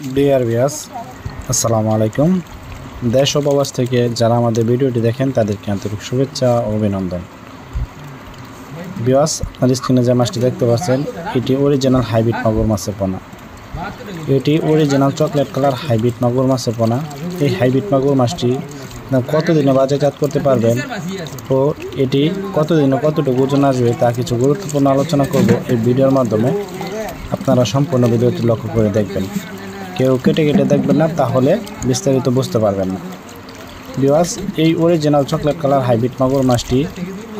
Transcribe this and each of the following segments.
Dear viewers, আসসালামু আলাইকুম। দেশ ও প্রবাস থেকে যারা আমাদের ভিডিওটি দেখেন তাদেরকে আন্তরিক শুভেচ্ছা ও অভিনন্দন। ভিউয়ার্স, আপনার স্ক্রিনে যে মাছটি দেখতে পাচ্ছেন এটি অরিজিনাল হাইব্রিড মাগুর মাছের পোনা। এটি অরিজিনাল চকলেট কালার হাইব্রিড মাগুর মাছের পোনা। এই হাইব্রিড মাগুর মাছটি কতদিনে বাজারজাত করতে পারবেন ও এটি কতদিনে কতটুকু ওজন আসবে তা কিছু গুরুত্বপূর্ণ আলোচনা করব এই ভিডিওর মাধ্যমে। আপনারা সম্পূর্ণ ভিডিওটি লক্ষ্য করে দেখবেন, কেউ কেটে কেটে দেখবেন না, তাহলে বিস্তারিত বুঝতে পারবেন না। ভিউয়ার্স, এই অরিজিনাল চকলেট কালার হাইব্রিড মাগুর মাছটি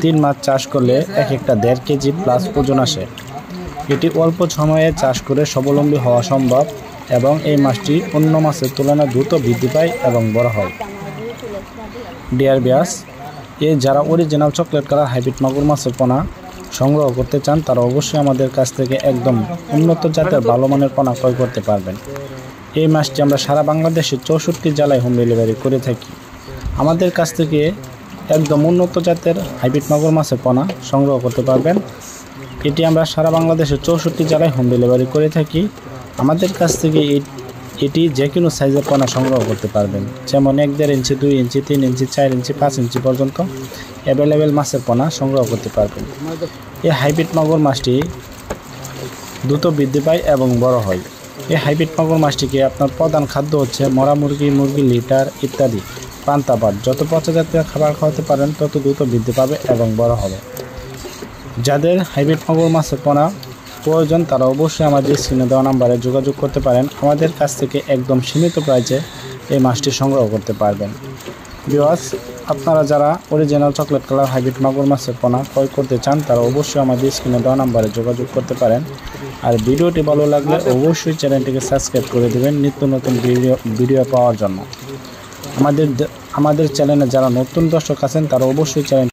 3 মাস চাষ করলে এক একটা 1.5 কেজি প্লাস ওজন আসে। এটি অল্প সময়ে চাষ করে স্বাবলম্বী হওয়া সম্ভব এবং এই মাছটি অন্য মাছের তুলনায় দ্রুত বৃদ্ধি পায় এবং বড় হয়। ডিয়ার ভিউয়ার্স, যারা অরিজিনাল চকলেট কালার হাইব্রিড মাগুর মাছের পোনা সংগ্রহ করতে চান তারা অবশ্যই আমাদের কাছ থেকে একদম উন্নত জাতের ভালো মানের পোনা ক্রয় করতে পারবেন। এই মাছটি আমরা সারা বাংলাদেশে 64 জেলায় হোম ডেলিভারি করে থাকি। আমাদের কাছ থেকে একদম উন্নত জাতের হাইব্রিড মাগুর মাছের পোনা সংগ্রহ করতে পারবেন। এটি আমরা সারা বাংলাদেশে 64 জেলায় হোম ডেলিভারি করে থাকি। আমাদের কাছ থেকে এটি যে কোনো সাইজের পোনা সংগ্রহ করতে পারবেন, যেমন 1.5 ইঞ্চি, 2 ইঞ্চি, 3 ইঞ্চি, 4 ইঞ্চি, 5 ইঞ্চি পর্যন্ত অ্যাভেলেবেল মাছের পোনা সংগ্রহ করতে পারবেন। এই হাইব্রিড মাগুর মাছটি দ্রুত বৃদ্ধি পায় এবং বড় হয়। এই হাইব্রিড মাগুর মাছটিকে আপনার প্রধান খাদ্য হচ্ছে মরা মুরগি, লিটার ইত্যাদি পান্তা ভাত, যত পচা জাতীয় খাবার খাওয়াতে পারেন তত দ্রুত বৃদ্ধি পাবে এবং বড় হবে। যাদের হাইব্রিড মাগুর মাছের পোনা প্রয়োজন তারা অবশ্যই আমাদের স্ক্রিনে দেওয়া নাম্বারে যোগাযোগ করতে পারেন। আমাদের কাছ থেকে একদম সীমিত প্রাইসে এই মাছটি সংগ্রহ করতে পারবেন। ভিউয়ার্স, আপনারা যারা অরিজিনাল চকলেট কালার হাইব্রিড মাগুর মাছের পোনা ক্রয় করতে চান তারা অবশ্যই আমাদের স্ক্রিনে দেওয়া নাম্বারে যোগাযোগ করতে পারেন। আর ভিডিওটি ভালো লাগলে অবশ্যই চ্যানেলটিকে সাবস্ক্রাইব করে দেবেন নিত্য নতুন ভিডিও পাওয়ার জন্য। আমাদের চ্যানেলে যারা নতুন দর্শক আছেন তারা অবশ্যই চ্যানেল